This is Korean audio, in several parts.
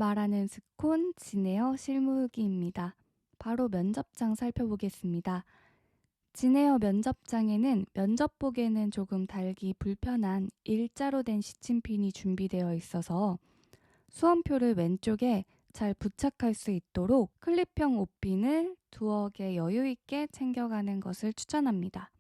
말하는 스콘 진에어 실무 후기입니다. 바로 면접장 살펴보겠습니다. 진에어 면접장에는 면접 보기에는 조금 달기 불편한 일자로 된 시침핀이 준비되어 있어서 수험표를 왼쪽에 잘 부착할 수 있도록 클립형 옷핀을 두어 개 여유 있게 챙겨가는 것을 추천합니다.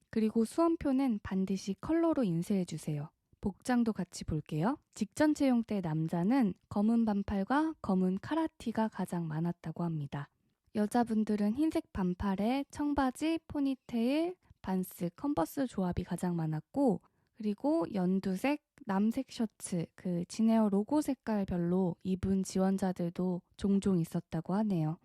그리고 수험표는 반드시 컬러로 인쇄해 주세요. 복장도 같이 볼게요. 직전 채용 때 남자는 검은 반팔과 검은 카라티가 가장 많았다고 합니다. 여자분들은 흰색 반팔에 청바지, 포니테일, 반스, 컨버스 조합이 가장 많았고, 그리고 연두색, 남색 셔츠, 진에어 로고 색깔별로 입은 지원자들도 종종 있었다고 하네요.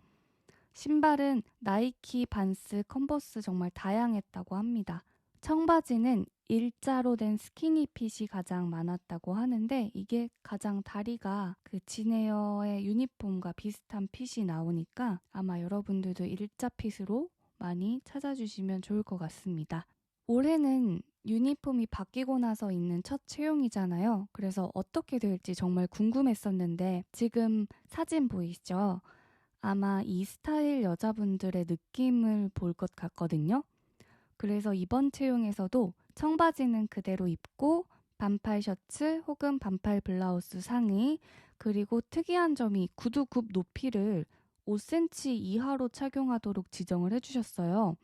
신발은 나이키, 반스, 컨버스 정말 다양했다고 합니다. 청바지는 일자로 된 스키니핏이 가장 많았다고 하는데 이게 가장 다리가 진에어의 유니폼과 비슷한 핏이 나오니까 아마 여러분들도 일자 핏으로 많이 찾아주시면 좋을 것 같습니다. 올해는 유니폼이 바뀌고 나서 있는 첫 채용이잖아요. 그래서 어떻게 될지 정말 궁금했었는데 지금 사진 보이시죠? 아마 이 스타일 여자분들의 느낌을 볼 것 같거든요. 그래서 이번 채용에서도 청바지는 그대로 입고 반팔 셔츠 혹은 반팔 블라우스 상의, 그리고 특이한 점이 구두 굽 높이를 5cm 이하로 착용하도록 지정을 해주셨어요.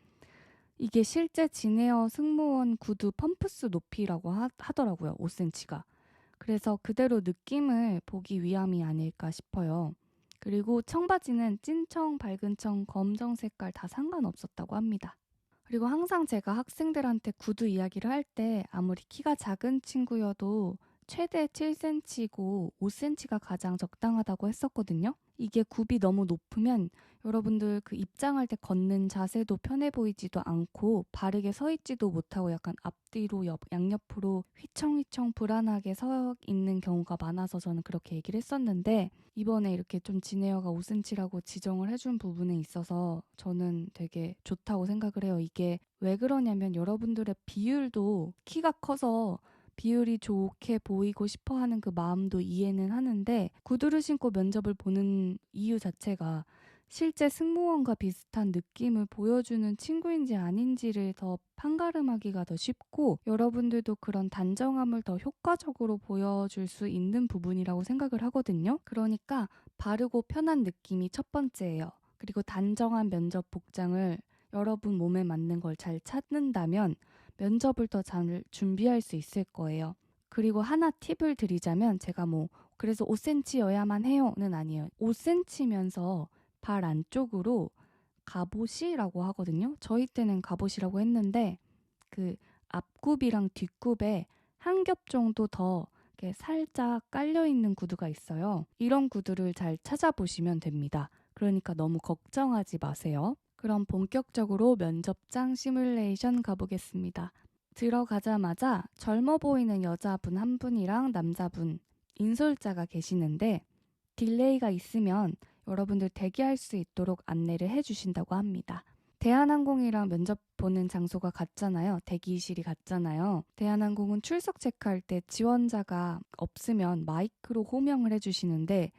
이게 실제 진에어 승무원 구두 펌프스 높이라고 하더라고요. 5cm가. 그래서 그대로 느낌을 보기 위함이 아닐까 싶어요. 그리고 청바지는 찐청, 밝은청, 검정 색깔 다 상관없었다고 합니다. 그리고 항상 제가 학생들한테 구두 이야기를 할 때 아무리 키가 작은 친구여도 최대 7cm고 5cm가 가장 적당하다고 했었거든요. 이게 굽이 너무 높으면 여러분들 입장할 때 걷는 자세도 편해 보이지도 않고 바르게 서 있지도 못하고 약간 앞뒤로 양옆으로 휘청휘청 불안하게 서 있는 경우가 많아서 저는 그렇게 얘기를 했었는데 이번에 이렇게 좀 진에어가 5cm라고 지정을 해준 부분에 있어서 저는 되게 좋다고 생각을 해요. 이게 왜 그러냐면 여러분들의 비율도 키가 커서 비율이 좋게 보이고 싶어 하는 그 마음도 이해는 하는데 구두를 신고 면접을 보는 이유 자체가 실제 승무원과 비슷한 느낌을 보여주는 친구인지 아닌지를 더 판가름하기가 더 쉽고 여러분들도 그런 단정함을 더 효과적으로 보여줄 수 있는 부분이라고 생각을 하거든요. 그러니까 바르고 편한 느낌이 첫 번째예요. 그리고 단정한 면접 복장을 여러분 몸에 맞는 걸 잘 찾는다면 면접을 더 잘 준비할 수 있을 거예요. 그리고 하나 팁을 드리자면 제가 그래서 5cm여야만 해요는 아니에요. 5cm면서 발 안쪽으로 갑옷이라고 하거든요. 저희 때는 갑옷이라고 했는데 앞굽이랑 뒷굽에 한 겹 정도 더 이렇게 살짝 깔려있는 구두가 있어요. 이런 구두를 잘 찾아보시면 됩니다. 그러니까 너무 걱정하지 마세요. 그럼 본격적으로 면접장 시뮬레이션 가보겠습니다. 들어가자마자 젊어 보이는 여자분 한 분이랑 남자분, 인솔자가 계시는데 딜레이가 있으면 여러분들 대기할 수 있도록 안내를 해주신다고 합니다. 대한항공이랑 면접 보는 장소가 같잖아요. 대기실이 같잖아요. 대한항공은 출석 체크할 때 지원자가 없으면 마이크로 호명을 해주시는데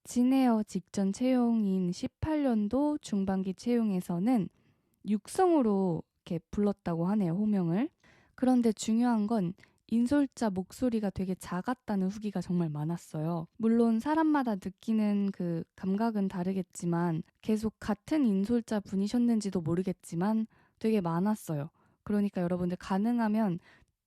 진에어 직전 채용인 18년도 중반기 채용에서는 육성으로 이렇게 불렀다고 하네요, 호명을. 그런데 중요한 건 인솔자 목소리가 되게 작았다는 후기가 정말 많았어요. 물론 사람마다 느끼는 감각은 다르겠지만 계속 같은 인솔자 분이셨는지도 모르겠지만 되게 많았어요. 그러니까 여러분들 가능하면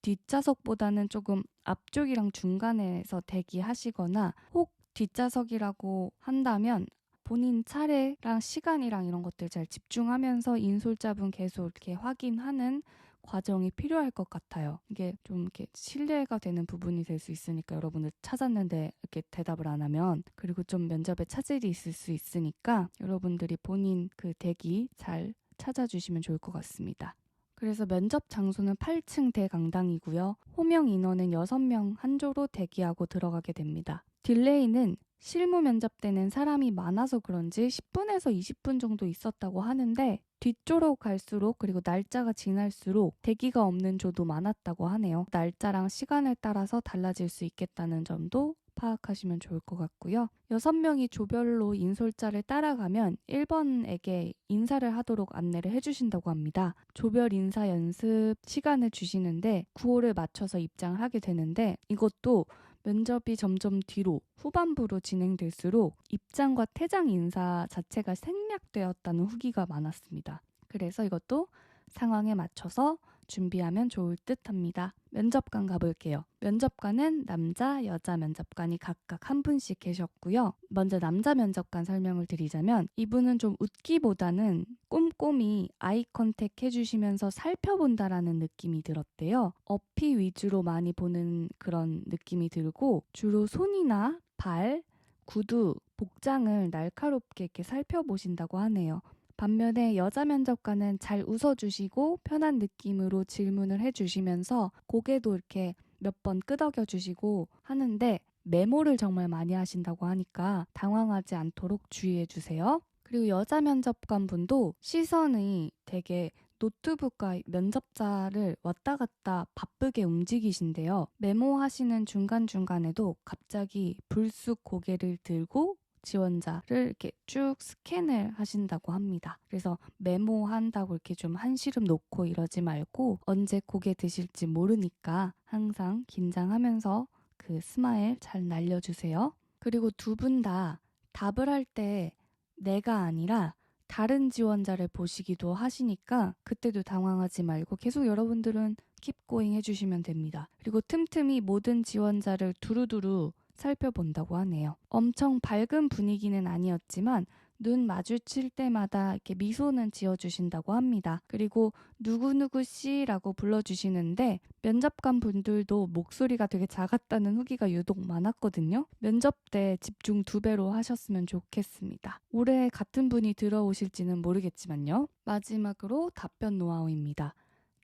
뒷좌석보다는 조금 앞쪽이랑 중간에서 대기하시거나 혹 뒷좌석이라고 한다면 본인 차례랑 시간이랑 이런 것들 잘 집중하면서 인솔자분 계속 이렇게 확인하는 과정이 필요할 것 같아요. 이게 좀 이렇게 신뢰가 되는 부분이 될 수 있으니까 여러분들 찾았는데 이렇게 대답을 안 하면 그리고 좀 면접에 차질이 있을 수 있으니까 여러분들이 본인 대기 잘 찾아주시면 좋을 것 같습니다. 그래서 면접 장소는 8층 대강당이고요. 호명 인원은 6명 한 조로 대기하고 들어가게 됩니다. 딜레이는 실무 면접 때는 사람이 많아서 그런지 10분에서 20분 정도 있었다고 하는데 뒤쪽으로 갈수록 그리고 날짜가 지날수록 대기가 없는 조도 많았다고 하네요. 날짜랑 시간에 따라서 달라질 수 있겠다는 점도 파악하시면 좋을 것 같고요. 6명이 조별로 인솔자를 따라가면 1번에게 인사를 하도록 안내를 해주신다고 합니다. 조별 인사 연습 시간을 주시는데 9호를 맞춰서 입장을 하게 되는데 이것도 면접이 점점 뒤로 후반부로 진행될수록 입장과 퇴장 인사 자체가 생략되었다는 후기가 많았습니다. 그래서 이것도 상황에 맞춰서 준비하면 좋을 듯 합니다. 면접관 가볼게요. 면접관은 남자, 여자 면접관이 각각 한 분씩 계셨고요. 먼저 남자 면접관 설명을 드리자면 이분은 좀 웃기보다는 꼼꼼히 아이 컨택 해주시면서 살펴본다라는 느낌이 들었대요. 어피 위주로 많이 보는 그런 느낌이 들고 주로 손이나 발, 구두, 복장을 날카롭게 이렇게 살펴보신다고 하네요. 반면에 여자 면접관은 잘 웃어주시고 편한 느낌으로 질문을 해주시면서 고개도 이렇게 몇 번 끄덕여주시고 하는데 메모를 정말 많이 하신다고 하니까 당황하지 않도록 주의해주세요. 그리고 여자 면접관 분도 시선이 되게 노트북과 면접자를 왔다 갔다 바쁘게 움직이신데요. 메모하시는 중간중간에도 갑자기 불쑥 고개를 들고 지원자를 이렇게 쭉 스캔을 하신다고 합니다. 그래서 메모한다고 이렇게 좀 한시름 놓고 이러지 말고 언제 고개 드실지 모르니까 항상 긴장하면서 그 스마일 잘 날려주세요. 그리고 두 분 다 답을 할 때 내가 아니라 다른 지원자를 보시기도 하시니까 그때도 당황하지 말고 계속 여러분들은 킵고잉 해주시면 됩니다. 그리고 틈틈이 모든 지원자를 두루두루 살펴본다고 하네요. 엄청 밝은 분위기는 아니었지만 눈 마주칠 때마다 이렇게 미소는 지어주신다고 합니다. 그리고 누구누구 씨라고 불러주시는데 면접관 분들도 목소리가 되게 작았다는 후기가 유독 많았거든요. 면접 때 집중 2배로 하셨으면 좋겠습니다. 올해 같은 분이 들어오실지는 모르겠지만요. 마지막으로 답변 노하우입니다.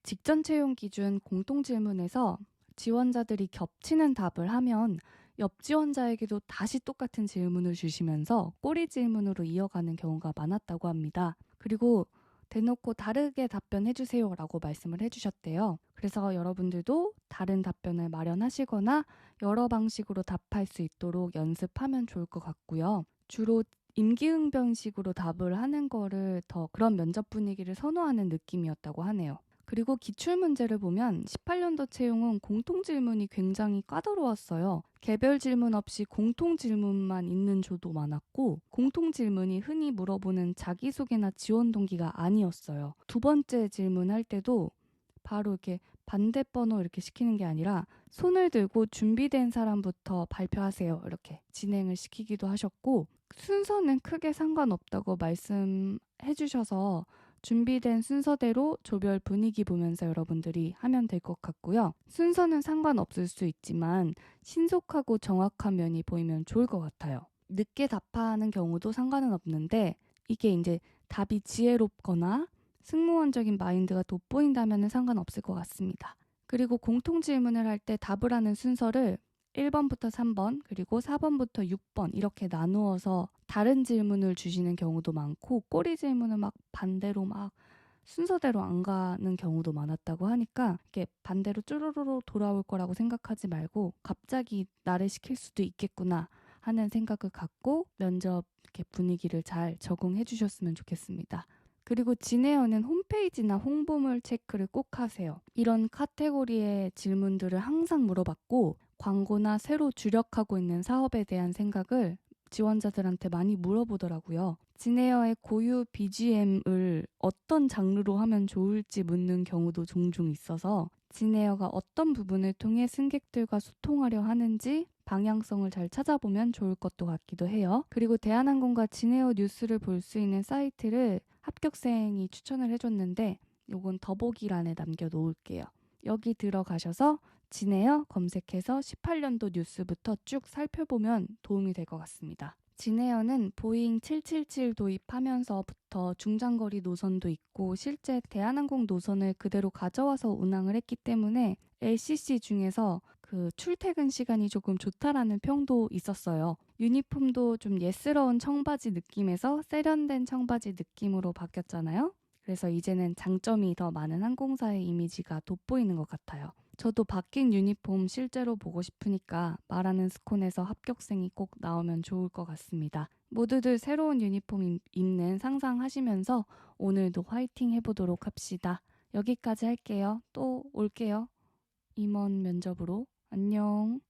직전 채용 기준 공통 질문에서 지원자들이 겹치는 답을 하면 옆 지원자에게도 다시 똑같은 질문을 주시면서 꼬리 질문으로 이어가는 경우가 많았다고 합니다. 그리고 대놓고 다르게 답변해주세요 라고 말씀을 해주셨대요. 그래서 여러분들도 다른 답변을 마련하시거나 여러 방식으로 답할 수 있도록 연습하면 좋을 것 같고요. 주로 임기응변식으로 답을 하는 거를 더 그런 면접 분위기를 선호하는 느낌이었다고 하네요. 그리고 기출문제를 보면 18년도 채용은 공통질문이 굉장히 까다로웠어요. 개별 질문 없이 공통질문만 있는 조도 많았고 공통질문이 흔히 물어보는 자기소개나 지원 동기가 아니었어요. 두 번째 질문할 때도 바로 이렇게 반대번호 이렇게 시키는 게 아니라 손을 들고 준비된 사람부터 발표하세요. 이렇게 진행을 시키기도 하셨고 순서는 크게 상관없다고 말씀해 주셔서 준비된 순서대로 조별 분위기 보면서 여러분들이 하면 될 것 같고요. 순서는 상관없을 수 있지만 신속하고 정확한 면이 보이면 좋을 것 같아요. 늦게 답하는 경우도 상관은 없는데 이게 이제 답이 지혜롭거나 승무원적인 마인드가 돋보인다면 상관없을 것 같습니다. 그리고 공통 질문을 할 때 답을 하는 순서를 1번부터 3번 그리고 4번부터 6번 이렇게 나누어서 다른 질문을 주시는 경우도 많고 꼬리 질문을 막 반대로 막 순서대로 안 가는 경우도 많았다고 하니까 이렇게 반대로 쭈루루루 돌아올 거라고 생각하지 말고 갑자기 나를 시킬 수도 있겠구나 하는 생각을 갖고 면접 이렇게 분위기를 잘 적응해 주셨으면 좋겠습니다. 그리고 진에어는 홈페이지나 홍보물 체크를 꼭 하세요. 이런 카테고리의 질문들을 항상 물어봤고 광고나 새로 주력하고 있는 사업에 대한 생각을 지원자들한테 많이 물어보더라고요. 진에어의 고유 BGM을 어떤 장르로 하면 좋을지 묻는 경우도 종종 있어서 진에어가 어떤 부분을 통해 승객들과 소통하려 하는지 방향성을 잘 찾아보면 좋을 것도 같기도 해요. 그리고 대한항공과 진에어 뉴스를 볼 수 있는 사이트를 합격생이 추천을 해줬는데 요건 더보기란에 남겨놓을게요. 여기 들어가셔서 진에어 검색해서 18년도 뉴스부터 쭉 살펴보면 도움이 될 것 같습니다. 진에어는 보잉 777 도입하면서부터 중장거리 노선도 있고 실제 대한항공 노선을 그대로 가져와서 운항을 했기 때문에 LCC 중에서 그 출퇴근 시간이 조금 좋다라는 평도 있었어요. 유니폼도 좀 예스러운 청바지 느낌에서 세련된 청바지 느낌으로 바뀌었잖아요. 그래서 이제는 장점이 더 많은 항공사의 이미지가 돋보이는 것 같아요. 저도 바뀐 유니폼 실제로 보고 싶으니까 말하는 스콘에서 합격생이 꼭 나오면 좋을 것 같습니다. 모두들 새로운 유니폼 입는 상상하시면서 오늘도 화이팅 해보도록 합시다. 여기까지 할게요. 또 올게요. 임원 면접으로. 안녕.